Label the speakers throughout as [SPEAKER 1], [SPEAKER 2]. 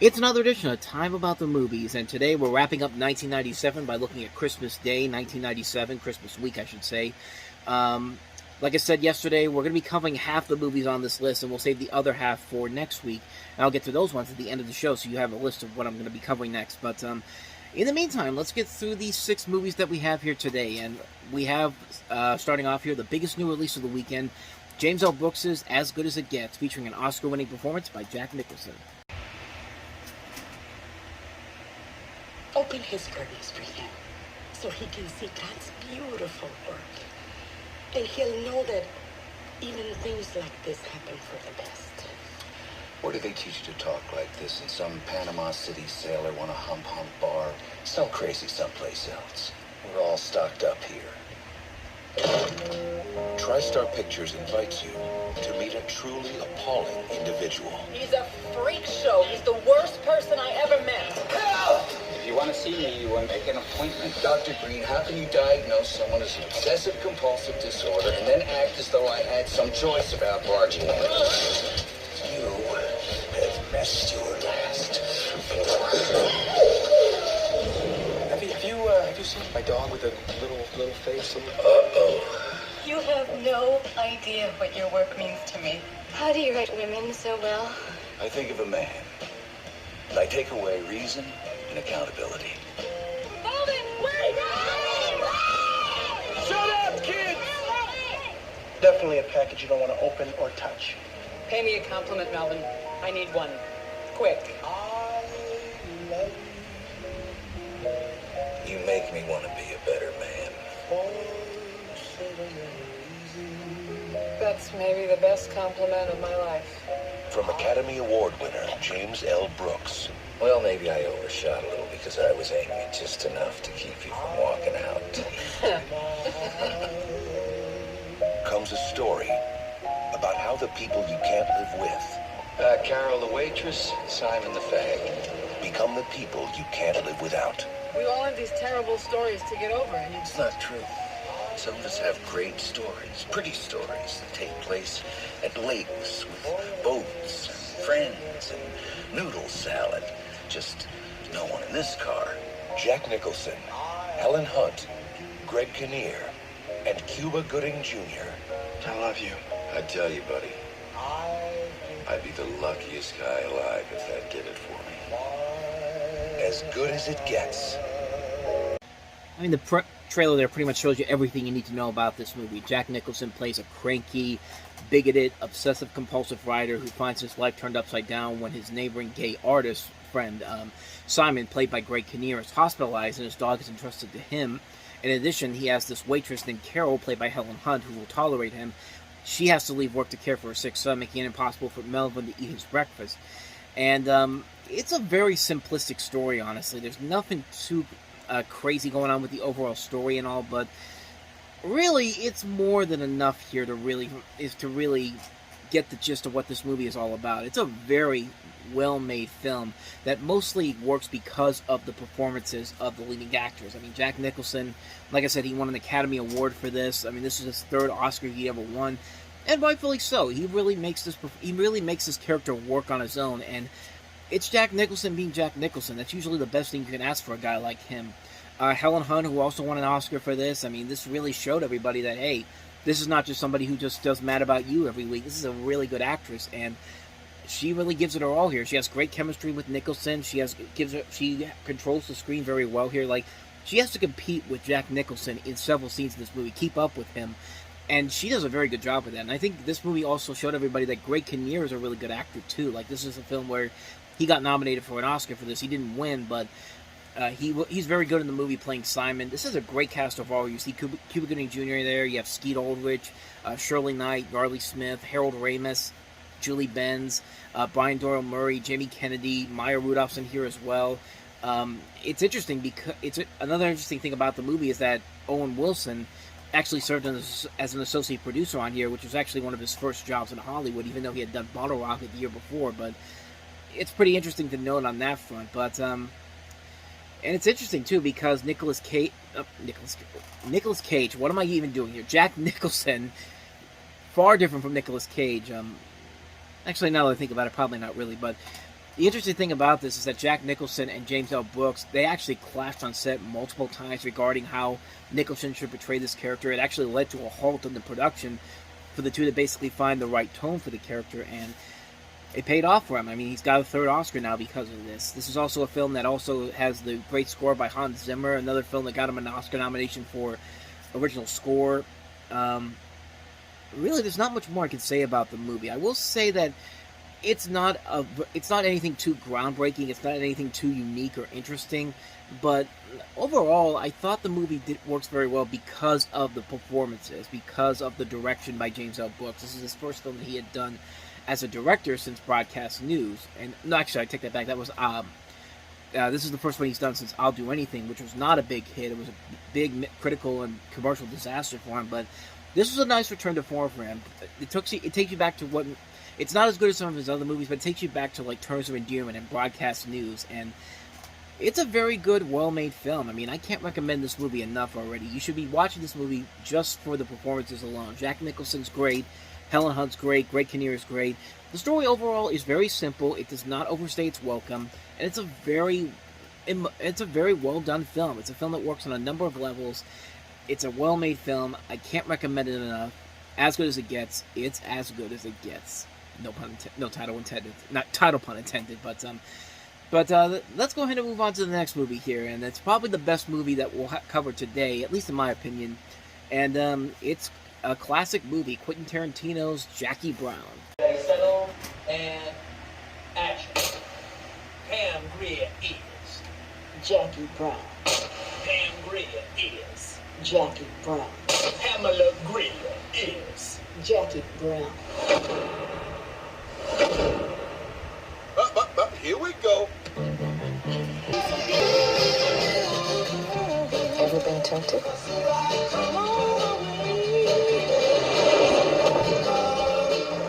[SPEAKER 1] It's another edition of Time About the Movies, and today we're wrapping up 1997 by looking at Christmas Day, 1997, Christmas week, I should say. Like I said yesterday, we're going to be covering half the movies on this list, and we'll save the other half for next week. And I'll get to those ones at the end of the show, so you have a list of what I'm going to be covering next. But in the meantime, let's get through these 6 movies that we have here today. And we have, starting off here, the biggest new release of the weekend, James L. Brooks' As Good As It Gets, featuring an Oscar-winning performance by Jack Nicholson.
[SPEAKER 2] Open his curtains for him so he can see God's beautiful work. And he'll know that even things like this happen for the best.
[SPEAKER 3] Where do they teach you to talk like this? In some Panama City sailor want a hump bar? So crazy someplace else. We're all stocked up here. TriStar Pictures invites you to meet a truly appalling individual.
[SPEAKER 4] He's a freak show. He's the worst person I ever met.
[SPEAKER 3] Help!
[SPEAKER 5] If you want to see me, you want to make an appointment.
[SPEAKER 3] Dr. Green, how can you diagnose someone as an obsessive-compulsive disorder and then act as though I had some choice about barging in? You have missed your last. Have you seen my dog with a little face? Uh-oh.
[SPEAKER 4] You have no idea what your work means to me.
[SPEAKER 6] How do you write women so well?
[SPEAKER 3] I think of a man, and I take away reason and accountability.
[SPEAKER 4] Melvin, wait!
[SPEAKER 3] Shut up, kids!
[SPEAKER 7] Definitely a package you don't want to open or touch.
[SPEAKER 4] Pay me a compliment, Melvin. I need one. Quick.
[SPEAKER 3] You make me want to be a better man.
[SPEAKER 4] That's maybe the best compliment of my life.
[SPEAKER 3] From Academy Award winner James L. Brooks. Well, maybe I overshot a little because I was angry just enough to keep you from walking out. Comes a story about how the people you can't live with, Carol the waitress, Simon the fag, become the people you can't live without.
[SPEAKER 4] We all have these terrible stories to get over, and
[SPEAKER 3] It's not true. Some of us have great stories, pretty stories that take place at lakes with boats and friends and noodle salad. Just no one in this car. Jack Nicholson, Helen Hunt, Greg Kinnear, and Cuba Gooding Jr.
[SPEAKER 7] I love you.
[SPEAKER 3] I tell you, buddy, I'd be the luckiest guy alive if that did it for me. As good as it gets.
[SPEAKER 1] I mean, the trailer there pretty much shows you everything you need to know about this movie. Jack Nicholson plays a cranky, bigoted, obsessive-compulsive writer who finds his life turned upside down when his neighboring gay artist friend, Simon, played by Greg Kinnear, is hospitalized and his dog is entrusted to him. In addition, he has this waitress named Carol, played by Helen Hunt, who will tolerate him. She has to leave work to care for her sick son, making it impossible for Melvin to eat his breakfast. And it's a very simplistic story, honestly. There's nothing too crazy going on with the overall story and all, but really, it's more than enough here to really get the gist of what this movie is all about. It's a very well-made film that mostly works because of the performances of the leading actors. I mean, Jack Nicholson, like I said, he won an Academy Award for this. I mean, this is his 3rd Oscar he ever won, and rightfully so. He really makes this character work on his own, and it's Jack Nicholson being Jack Nicholson. That's usually the best thing you can ask for a guy like him. Helen Hunt, who also won an Oscar for this, I mean, this really showed everybody that, hey, this is not just somebody who just does Mad About You every week. This is a really good actress, and she really gives it her all here. She has great chemistry with Nicholson. She controls the screen very well here. Like, she has to compete with Jack Nicholson in several scenes in this movie, keep up with him, and she does a very good job with that. And I think this movie also showed everybody that Greg Kinnear is a really good actor, too. Like, this is a film where he got nominated for an Oscar for this. He didn't win, but he's very good in the movie playing Simon. This is a great cast overall. You see Cuba Gooding Jr. there. You have Skeet Ulrich, Shirley Knight, Yarley Smith, Harold Ramis, Julie Benz, Brian Doyle Murray, Jamie Kennedy, Maya Rudolph's in here as well. It's interesting because another interesting thing about the movie is that Owen Wilson actually served as an associate producer on here, which was actually one of his first jobs in Hollywood, even though he had done Bottle Rocket the year before. But it's pretty interesting to note on that front. But and it's interesting too because Nicolas Cage. What am I even doing here? Jack Nicholson, far different from Nicolas Cage. Actually, now that I think about it, probably not really. But The interesting thing about this is that Jack Nicholson and James L. Brooks, they actually clashed on set multiple times regarding how Nicholson should portray this character. It actually led to a halt in the production for the two to basically find the right tone for the character, and it paid off for him. I mean, he's got a third Oscar now because of this. This is also a film that also has the great score by Hans Zimmer, another film that got him an Oscar nomination for original score. Really, there's not much more I can say about the movie. I will say that it's not anything too groundbreaking. It's not anything too unique or interesting. But overall, I thought the movie works very well because of the performances, because of the direction by James L. Brooks. This is his first film that he had done as a director since Broadcast News. And no, actually, I take that back. That was this is the first one he's done since I'll Do Anything, which was not a big hit. It was a big critical and commercial disaster for him. But this was a nice return to form for him. It takes you back to what. It's not as good as some of his other movies, but it takes you back to like Terms of Endearment and Broadcast News, and it's a very good, well-made film. I mean, I can't recommend this movie enough already. You should be watching this movie just for the performances alone. Jack Nicholson's great, Helen Hunt's great, Greg Kinnear's great. The story overall is very simple. It does not overstay its welcome, and it's a very well-done film. It's a film that works on a number of levels. It's a well-made film. I can't recommend it enough. As good as it gets, it's as good as it gets. No title intended. Not title pun intended, but let's go ahead and move on to the next movie here, and it's probably the best movie that we'll cover today, at least in my opinion. And it's a classic movie, Quentin Tarantino's Jackie Brown.
[SPEAKER 8] Settle and action. Pam Grier is
[SPEAKER 2] Jackie Brown.
[SPEAKER 8] Pam Grier is
[SPEAKER 2] Jackie Brown.
[SPEAKER 8] Pamela Grier is
[SPEAKER 2] Jackie Brown.
[SPEAKER 9] Here we go.
[SPEAKER 2] Ever been tempted?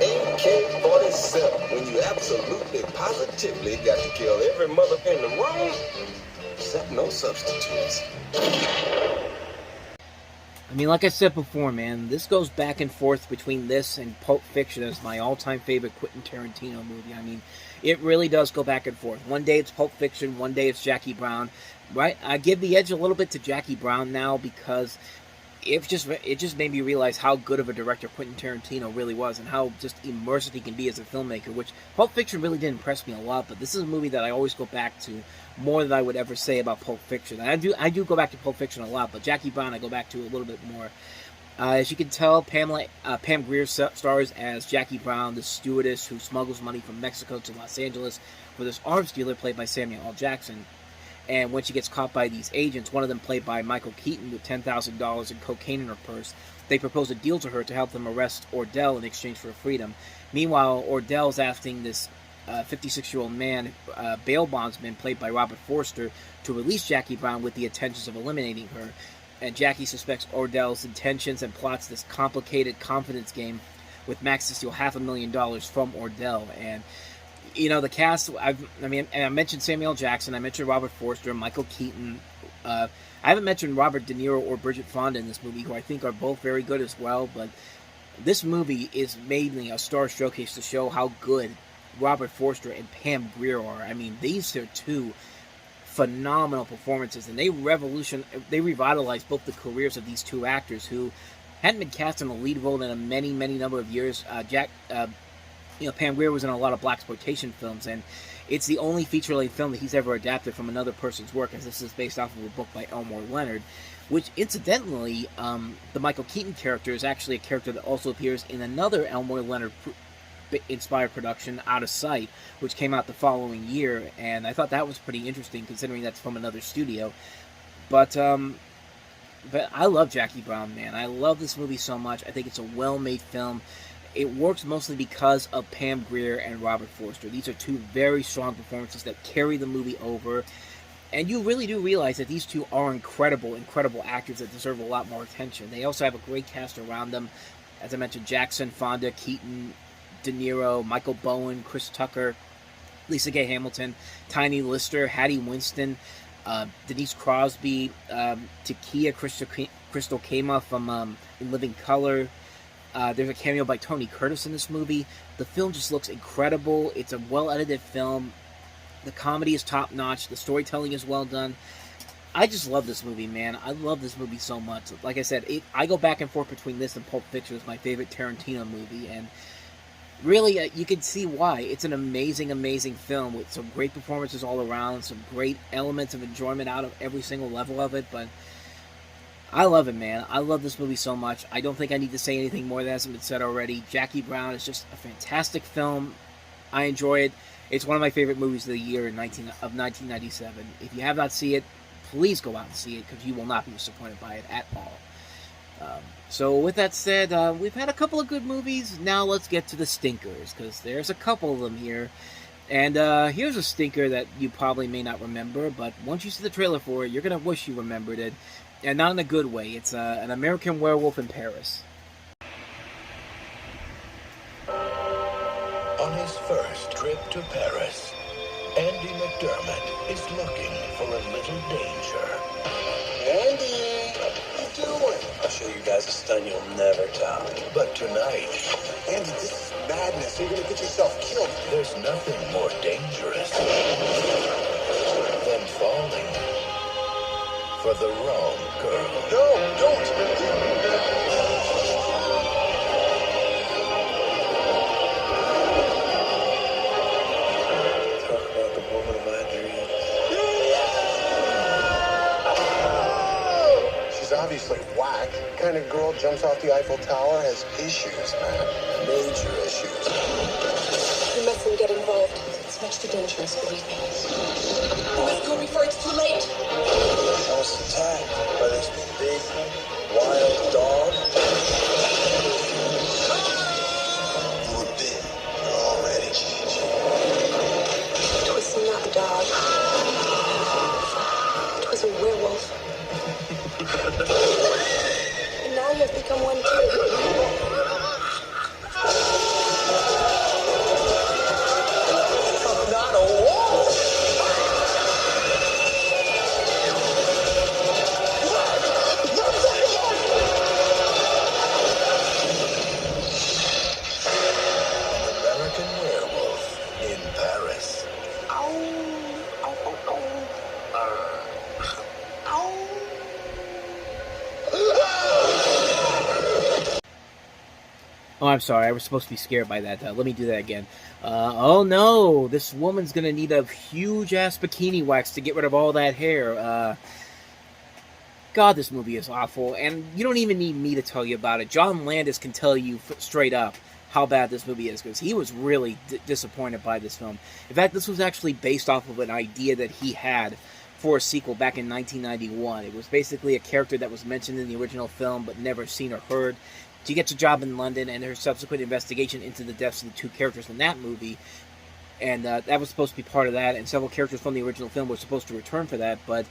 [SPEAKER 9] AK-47, when you absolutely, positively got to kill every mother in the room, except no substitutes.
[SPEAKER 1] I mean, like I said before, man, this goes back and forth between this and Pulp Fiction as my all-time favorite Quentin Tarantino movie. I mean, it really does go back and forth. One day it's Pulp Fiction, one day it's Jackie Brown. Right? I give the edge a little bit to Jackie Brown now because it just made me realize how good of a director Quentin Tarantino really was and how just immersive he can be as a filmmaker, which Pulp Fiction really did impress me a lot, but this is a movie that I always go back to more than I would ever say about Pulp Fiction. And I do go back to Pulp Fiction a lot, but Jackie Brown I go back to a little bit more. As you can tell, Pam Grier stars as Jackie Brown, the stewardess who smuggles money from Mexico to Los Angeles for this arms dealer played by Samuel L. Jackson. And when she gets caught by these agents, one of them played by Michael Keaton with $10,000 in cocaine in her purse, they propose a deal to her to help them arrest Ordell in exchange for freedom. Meanwhile, Ordell's asking this 56-year-old man, bail bondsman played by Robert Forster, to release Jackie Brown with the intentions of eliminating her. And Jackie suspects Ordell's intentions and plots this complicated confidence game with Max to steal $500,000 from Ordell. And you know, the cast, I mentioned Samuel L. Jackson, I mentioned Robert Forster, Michael Keaton. I haven't mentioned Robert De Niro or Bridget Fonda in this movie, who I think are both very good as well. But this movie is mainly a star showcase to show how good Robert Forster and Pam Grier are. I mean, these are two phenomenal performances, and they revitalized both the careers of these two actors who hadn't been cast in a lead role in a many number of years. Pam Grier was in a lot of blaxploitation films, and it's the only feature-length film that he's ever adapted from another person's work, as this is based off of a book by Elmore Leonard, which, incidentally, the Michael Keaton character is actually a character that also appears in another Elmore Leonard-inspired production, Out of Sight, which came out the following year, and I thought that was pretty interesting, considering that's from another studio. But I love Jackie Brown, man. I love this movie so much. I think it's a well-made film. It works mostly because of Pam Grier and Robert Forster. These are two very strong performances that carry the movie over. And you really do realize that these two are incredible actors that deserve a lot more attention. They also have a great cast around them. As I mentioned, Jackson, Fonda, Keaton, De Niro, Michael Bowen, Chris Tucker, Lisa Gay Hamilton, Tiny Lister, Hattie Winston, Denise Crosby, Takia Crystal Kama from In Living Color. There's a cameo by Tony Curtis in this movie. The film just looks incredible. It's a well-edited film. The comedy is top notch. The storytelling is well done. I just love this movie, man. I love this movie so much. Like I said, I go back and forth between this and Pulp Fiction as my favorite Tarantino movie, and really, you can see why. It's an amazing, amazing film with some great performances all around, some great elements of enjoyment out of every single level of it, but I love it, man. I love this movie so much. I don't think I need to say anything more that hasn't been said already. Jackie Brown is just a fantastic film. I enjoy it. It's one of my favorite movies of the year of 1997. If you have not seen it, please go out and see it, because you will not be disappointed by it at all. So with that said, we've had a couple of good movies. Now let's get to the stinkers, because there's a couple of them here. And here's a stinker that you probably may not remember, but once you see the trailer for it, you're going to wish you remembered it. And not in a good way. It's an American Werewolf in Paris.
[SPEAKER 10] On his first trip to Paris, Andy McDermott is looking for a little danger.
[SPEAKER 9] Andy, what you doing? I'll show you guys a stunt you'll never top.
[SPEAKER 10] But tonight,
[SPEAKER 9] Andy, this is madness. You're gonna get yourself killed.
[SPEAKER 10] there's nothing more dangerous than falling for the wrong girl.
[SPEAKER 9] No, don't! Talk about the woman of my dreams. She's obviously whack. The kind of girl jumps off the Eiffel Tower has issues, man. Major issues.
[SPEAKER 2] You mustn't get involved. It's much too dangerous, believe me. You must go before it's too late.
[SPEAKER 9] I was attacked by this big, wild dog. You were bit. You're already changing.
[SPEAKER 2] It was not a dog. It was a werewolf. And now you have become one too.
[SPEAKER 8] Not a wolf.
[SPEAKER 10] An American Werewolf in Paris.
[SPEAKER 1] Oh, I'm sorry. I was supposed to be scared by that. Let me do that again. Oh no, this woman's gonna need a huge-ass bikini wax to get rid of all that hair. God, this movie is awful, and you don't even need me to tell you about it. John Landis can tell you straight up how bad this movie is, because he was really disappointed by this film. In fact, this was actually based off of an idea that he had for a sequel back in 1991. It was basically a character that was mentioned in the original film, but never seen or heard. She gets a job in London, and her subsequent investigation into the deaths of the two characters in that movie, and that was supposed to be part of that, and several characters from the original film were supposed to return for that, but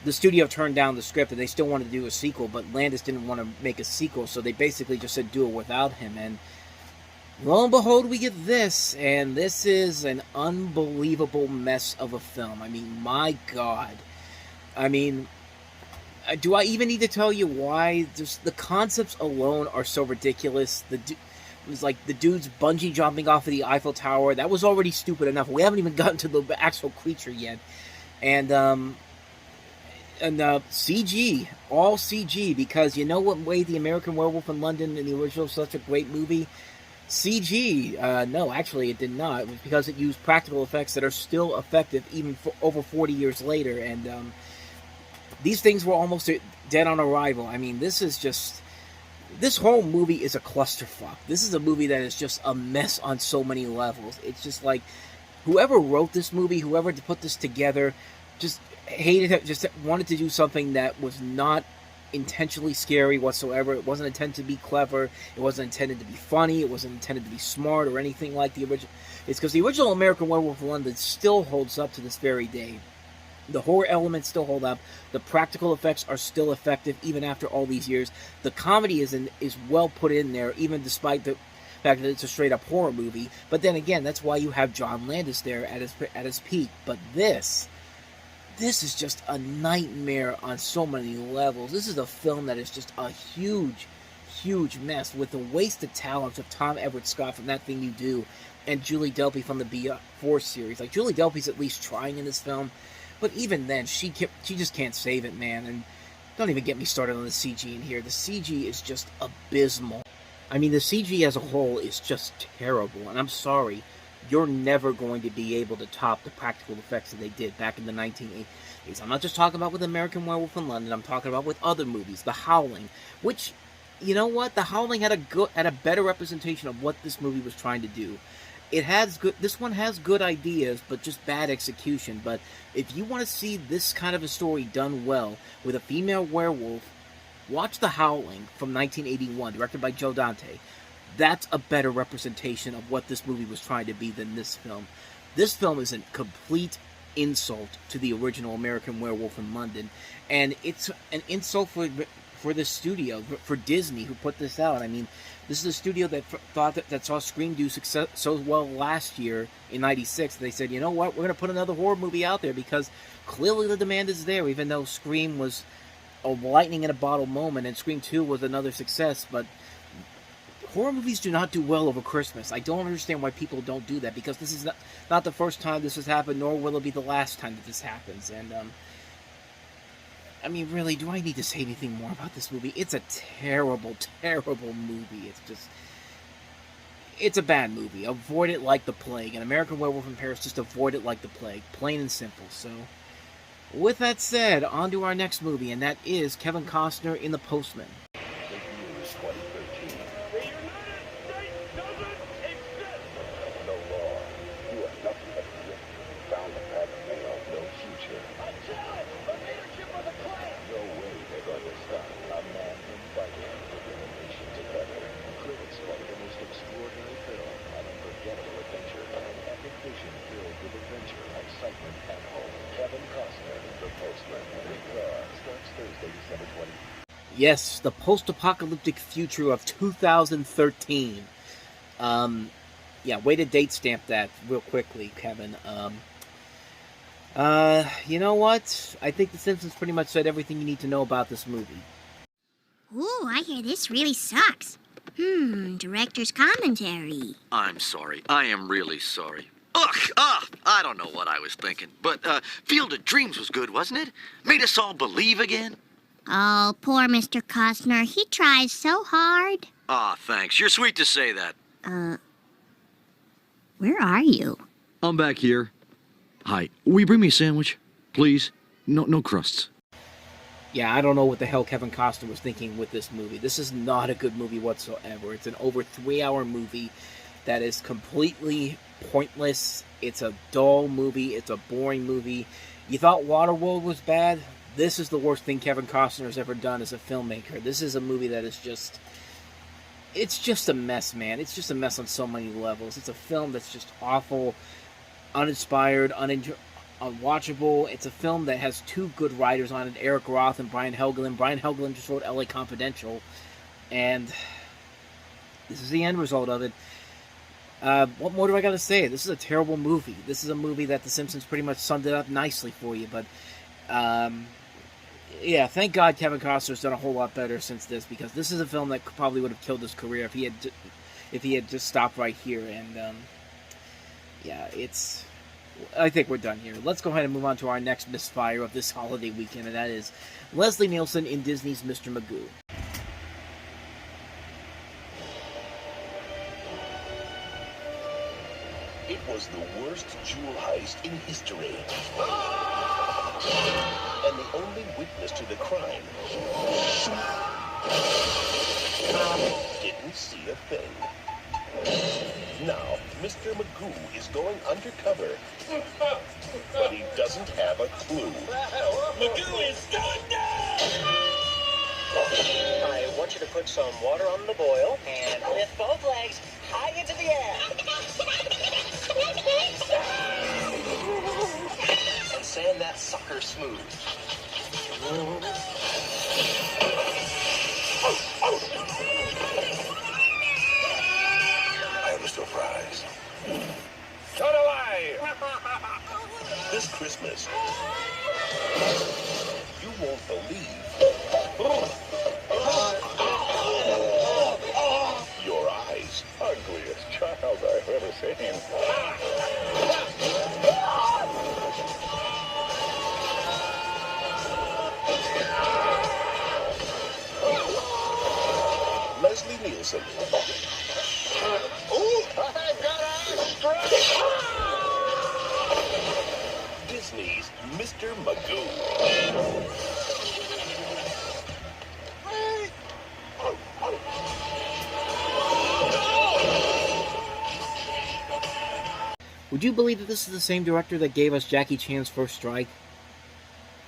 [SPEAKER 1] the studio turned down the script, and they still wanted to do a sequel, but Landis didn't want to make a sequel, so they basically just said do it without him, and lo and behold, we get this, and this is an unbelievable mess of a film. I mean, my God. I mean, do I even need to tell you why? Just the concepts alone are so ridiculous. It was like the dude's bungee jumping off of the Eiffel Tower. That was already stupid enough. We haven't even gotten to the actual creature yet. And CG, all CG, because you know what made the American Werewolf in London in the original such a great movie? CG. No, actually it did not. It was because it used practical effects that are still effective even for over 40 years later, and these things were almost dead on arrival. I mean, this whole movie is a clusterfuck. This is a movie that is just a mess on so many levels. It's just like, whoever wrote this movie, whoever put this together, just hated it, just wanted to do something that was not intentionally scary whatsoever. It wasn't intended to be clever. It wasn't intended to be funny. It wasn't intended to be smart or anything like the original. It's because the original American Werewolf in London still holds up to this very day. The horror elements still hold up. The practical effects are still effective even after all these years. The comedy is well put in there, even despite the fact that it's a straight up horror movie. But then again, that's why you have John Landis there at his peak. But this is just a nightmare on so many levels. This is a film that is just a huge mess with the wasted talents of Tom Everett Scott from That Thing You Do. and Julie Delpy from the B4 series. Like, Julie Delpy's at least trying in this film, but even then, she just can't save it, man. And don't even get me started on the CG in here. The CG is just abysmal. I mean, the CG as a whole is just terrible, and I'm sorry, you're never going to be able to top the practical effects that they did back in the 1980s. I'm not just talking about with American Werewolf in London, I'm talking about with other movies. The Howling, which, you know what? The Howling had a better representation of what this movie was trying to do. This one has good ideas, but just bad execution. But if you want to see this kind of a story done well, with a female werewolf, watch The Howling from 1981, directed by Joe Dante. That's a better representation of what this movie was trying to be than this film. This film is a complete insult to the original American Werewolf in London, and it's an insult for the studio, for Disney, who put this out. I mean, this is a studio that saw Scream do success so well last year in '96. They said, you know what, we're going to put another horror movie out there because clearly the demand is there, even though Scream was a lightning in a bottle moment and Scream 2 was another success. But horror movies do not do well over Christmas. I don't understand why people don't do that, because this is not the first time this has happened, nor will it be the last time that this happens. And, I mean, really, do I need to say anything more about this movie? It's a terrible, terrible movie. It's a bad movie. Avoid it like the plague. An American Werewolf in Paris, just avoid it like the plague. Plain and simple. So, with that said, on to our next movie, and that is Kevin Costner in The Postman. Yes, the post-apocalyptic future of 2013. Yeah, way to date stamp that real quickly, Kevin. You know what? I think The Simpsons pretty much said everything you need to know about this movie.
[SPEAKER 11] Ooh, I hear this really sucks. Director's commentary.
[SPEAKER 12] I'm sorry. I am really sorry. I don't know what I was thinking. But, Field of Dreams was good, wasn't it? Made us all believe again.
[SPEAKER 11] Oh, poor Mr. Costner. He tries so hard.
[SPEAKER 12] Aw, thanks. You're sweet to say that.
[SPEAKER 11] Where are you?
[SPEAKER 12] I'm back here. Hi. Will you bring me a sandwich? Please? No crusts.
[SPEAKER 1] Yeah, I don't know what the hell Kevin Costner was thinking with this movie. This is not a good movie whatsoever. It's an over 3-hour movie that is completely pointless. It's a dull movie. It's a boring movie. You thought Waterworld was bad? This is the worst thing Kevin Costner has ever done as a filmmaker. This is a movie that is just... It's just a mess, man. It's just a mess on so many levels. It's a film that's just awful, uninspired, unwatchable. It's a film that has two good writers on it, Eric Roth and Brian Helgeland. Brian Helgeland just wrote L.A. Confidential, and this is the end result of it. What more do I got to say? This is a terrible movie. This is a movie that The Simpsons pretty much summed it up nicely for you, but yeah, thank God Kevin Costner's done a whole lot better since this, because this is a film that probably would have killed his career if he had just stopped right here. And yeah, I think we're done here. Let's go ahead and move on to our next misfire of this holiday weekend, and that is Leslie Nielsen in Disney's Mr. Magoo.
[SPEAKER 10] It was the worst jewel heist in history. And the only witness to the crime didn't see a thing. Now, Mr. Magoo is going undercover, but he doesn't have a clue.
[SPEAKER 8] Magoo is going down!
[SPEAKER 7] I want you to put some water on the boil and lift both legs high into the air. And sand that sucker smooth.
[SPEAKER 10] I have a surprise.
[SPEAKER 8] So do I!
[SPEAKER 10] This Christmas, you won't believe your eyes.
[SPEAKER 9] Ugliest child I've ever seen.
[SPEAKER 10] Levinson. Disney's Mr. Magoo.
[SPEAKER 1] Would you believe that this is the same director that gave us Jackie Chan's First Strike?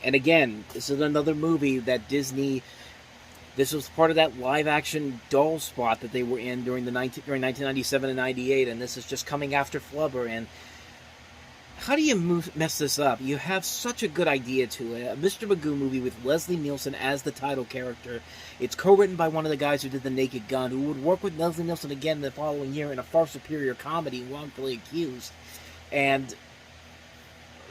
[SPEAKER 1] And again, this is another movie that Disney... This was part of that live-action doll spot that they were in during 1997 and 98, and this is just coming after Flubber. And how do you mess this up? You have such a good idea to it. A Mr. Magoo movie with Leslie Nielsen as the title character. It's co-written by one of the guys who did The Naked Gun, who would work with Leslie Nielsen again the following year in a far superior comedy, Wrongfully Accused. And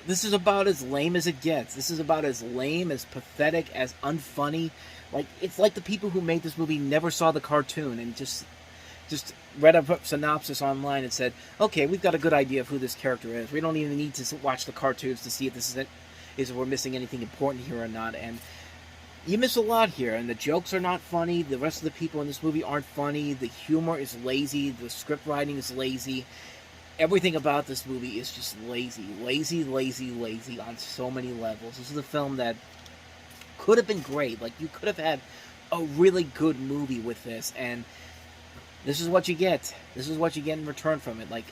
[SPEAKER 1] this is about as lame as it gets. This is about as lame, as pathetic, as unfunny. Like, it's like the people who made this movie never saw the cartoon and just read a synopsis online and said, okay, we've got a good idea of who this character is. We don't even need to watch the cartoons to see if we're missing anything important here or not. And you miss a lot here. And the jokes are not funny. The rest of the people in this movie aren't funny. The humor is lazy. The script writing is lazy. Everything about this movie is just lazy. Lazy, lazy, lazy on so many levels. This is a film that could have been great. Like, you could have had a really good movie with this, and this is what you get. This is what you get in return from it. Like,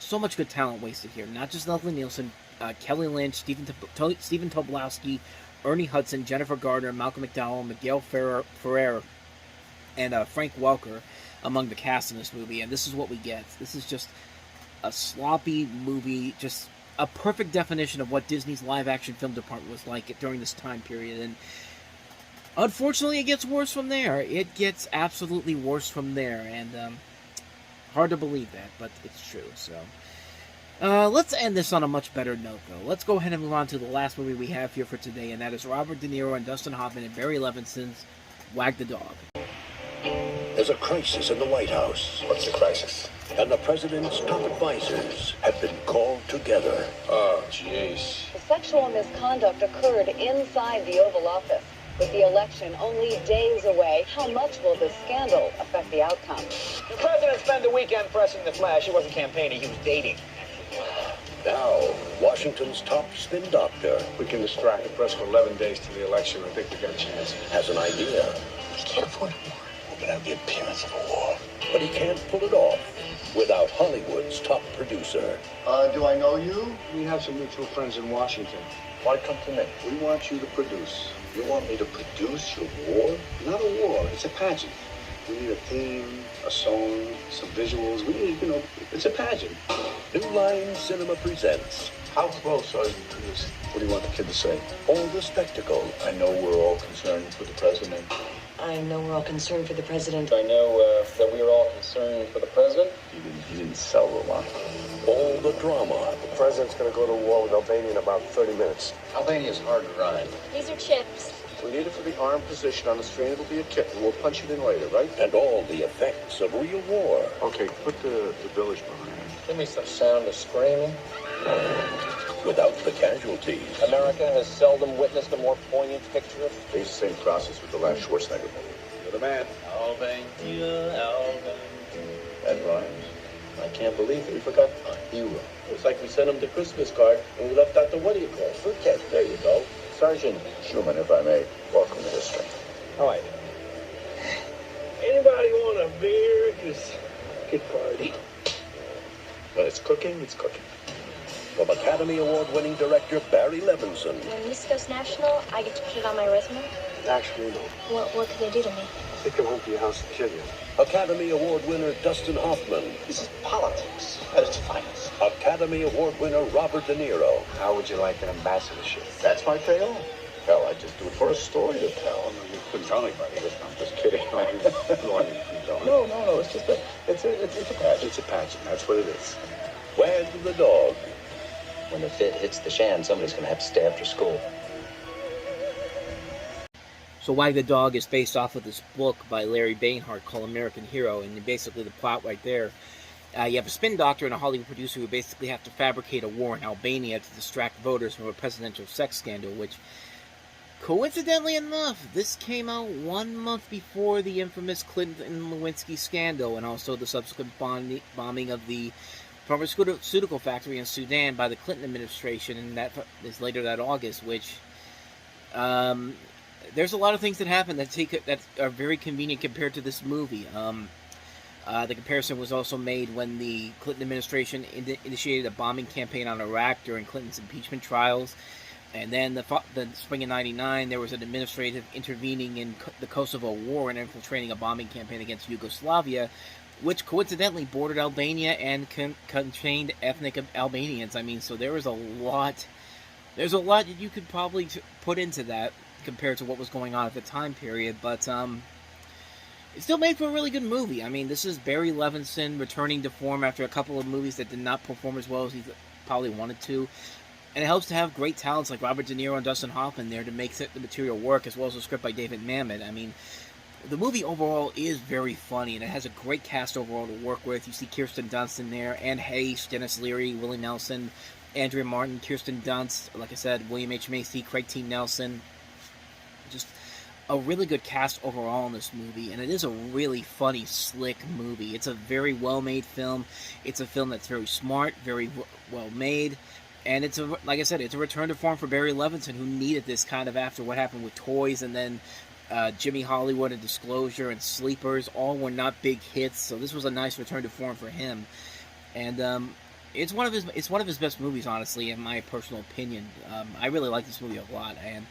[SPEAKER 1] so much good talent wasted here. Not just Leslie Nielsen, Kelly Lynch, Stephen Tobolowsky, Ernie Hudson, Jennifer Gardner, Malcolm McDowell, Miguel Ferrer, and Frank Welker among the cast in this movie. And this is what we get. This is just a sloppy movie, just a perfect definition of what Disney's live-action film department was like during this time period. And unfortunately, it gets worse from there. It gets absolutely worse from there. And hard to believe that, but it's true. So let's end this on a much better note, though. Let's go ahead and move on to the last movie we have here for today, and that is Robert De Niro and Dustin Hoffman and Barry Levinson's Wag the Dog.
[SPEAKER 13] There's a crisis in the White House.
[SPEAKER 10] What's the crisis?
[SPEAKER 13] And the president's top advisors have been called together.
[SPEAKER 10] Oh, jeez.
[SPEAKER 14] The sexual misconduct occurred inside the Oval Office. With the election only days away, how much will this scandal affect the outcome?
[SPEAKER 7] The president spent the weekend pressing the flash. He wasn't campaigning, he was dating.
[SPEAKER 13] Now, Washington's top spin doctor.
[SPEAKER 15] We can distract the press for 11 days to the election. I think we got a chance.
[SPEAKER 13] Has an idea.
[SPEAKER 7] We can't afford a war.
[SPEAKER 13] We're going to have the appearance of a war. But he can't pull it off without Hollywood's top producer.
[SPEAKER 15] Do I know you? We have some mutual friends in Washington. Why come to me? We want you to produce.
[SPEAKER 13] You want me to produce your war?
[SPEAKER 15] Not a war. It's a pageant. We need a theme, a song, some visuals. We need, it's a pageant.
[SPEAKER 13] New Line Cinema presents.
[SPEAKER 15] How close are you to this? What do you want the kid to say?
[SPEAKER 13] All the spectacle.
[SPEAKER 15] I know we're all concerned for the president.
[SPEAKER 2] I know we're all concerned for the president.
[SPEAKER 5] I know that we are all concerned for the president.
[SPEAKER 15] He didn't sell the line.
[SPEAKER 13] All the drama.
[SPEAKER 15] The president's going to go to war with Albania in about 30 minutes.
[SPEAKER 5] Albania's hard to ride.
[SPEAKER 6] These are chips.
[SPEAKER 15] We need it for the armed position on the screen. It'll be a kit. We'll punch it in later, right?
[SPEAKER 13] And all the effects of real war.
[SPEAKER 15] Okay, put the village behind.
[SPEAKER 5] Give me some sound of screaming.
[SPEAKER 13] Without the casualties.
[SPEAKER 5] America has seldom witnessed a more poignant picture.
[SPEAKER 15] They used the same process with the last Schwarzenegger movie. You're the man.
[SPEAKER 5] Albania.
[SPEAKER 15] That rhymes.
[SPEAKER 5] I can't believe we forgot a hero. It's like we sent him the Christmas card and we left out the what do you call it? Fruitcake. There you go.
[SPEAKER 15] Sergeant Schumann, if I may, welcome to history.
[SPEAKER 5] How are you?
[SPEAKER 8] Anybody want a beer? Just get party.
[SPEAKER 15] When it's cooking, it's cooking.
[SPEAKER 13] From Academy Award-winning director Barry Levinson.
[SPEAKER 6] When this goes national, I get to put it on my resume?
[SPEAKER 15] Actually, no.
[SPEAKER 6] What could they do to me?
[SPEAKER 15] They come home to your house and kill you.
[SPEAKER 13] Academy Award winner Dustin Hoffman.
[SPEAKER 7] This is politics at its finest.
[SPEAKER 13] Academy Award winner Robert De Niro.
[SPEAKER 15] How would you like an ambassadorship?
[SPEAKER 7] That's my payoff.
[SPEAKER 15] Hell, I'd just do it for a story to tell. No, you couldn't tell anybody. I'm just kidding. No,
[SPEAKER 7] it's just it's a pageant.
[SPEAKER 15] It's a pageant. That's what it is.
[SPEAKER 13] Wag the Dog.
[SPEAKER 7] When the fit hits the shan, somebody's going to have to stay after school.
[SPEAKER 1] So Wag the Dog is based off of this book by Larry Bainhart called American Hero, and basically the plot right there, you have a spin doctor and a Hollywood producer who basically have to fabricate a war in Albania to distract voters from a presidential sex scandal, which Coincidentally enough, this came out 1 month before the infamous Clinton-Lewinsky scandal, and also the subsequent bombing of the pharmaceutical factory in Sudan by the Clinton administration, and that is later that August, which there's a lot of things that happen that are very convenient compared to this movie. The comparison was also made when the Clinton administration initiated a bombing campaign on Iraq during Clinton's impeachment trials. And then the spring of '99, there was an administrative intervening in the Kosovo War and infiltrating a bombing campaign against Yugoslavia, which coincidentally bordered Albania and contained ethnic Albanians. I mean, so there was a lot. There's a lot that you could probably put into that compared to what was going on at the time period, but it still made for a really good movie. I mean, this is Barry Levinson returning to form after a couple of movies that did not perform as well as he probably wanted to. And it helps to have great talents like Robert De Niro and Dustin Hoffman there to make the material work, as well as a script by David Mamet. I mean, the movie overall is very funny, and it has a great cast overall to work with. You see Kirsten Dunst in there, Anne Heche, Dennis Leary, Willie Nelson, Andrea Martin, Kirsten Dunst, like I said, William H. Macy, Craig T. Nelson. Just a really good cast overall in this movie, and it is a really funny, slick movie. It's a very well-made film. It's a film that's very smart, very well-made. And it's like I said, it's a return to form for Barry Levinson, who needed this kind of after what happened with Toys, and then Jimmy Hollywood and Disclosure and Sleepers. All were not big hits, so this was a nice return to form for him. And it's one of his best movies, honestly, in my personal opinion. I really like this movie a lot, and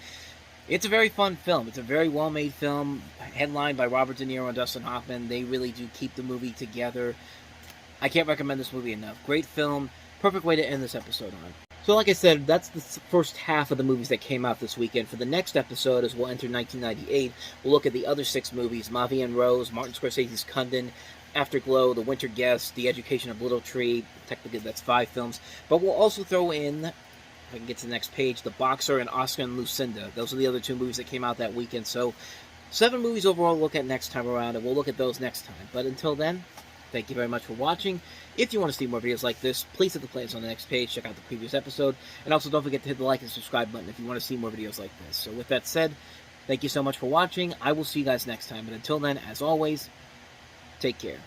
[SPEAKER 1] it's a very fun film. It's a very well-made film, headlined by Robert De Niro and Dustin Hoffman. They really do keep the movie together. I can't recommend this movie enough. Great film. Perfect way to end this episode on. So like I said, that's the first half of the movies that came out this weekend. For the next episode, as we'll enter 1998, we'll look at the other 6 movies: Mavi and Rose, Martin Scorsese's Kundun, Afterglow, The Winter Guest, The Education of Little Tree. Technically, that's 5 films. But we'll also throw in, if I can get to the next page, The Boxer and Oscar and Lucinda. Those are the other 2 movies that came out that weekend. So 7 movies overall to look at next time around, and we'll look at those next time. But until then, thank you very much for watching. If you want to see more videos like this, please hit the playlist on the next page, check out the previous episode, and also don't forget to hit the like and subscribe button if you want to see more videos like this. So with that said, thank you so much for watching. I will see you guys next time, but until then, as always, take care.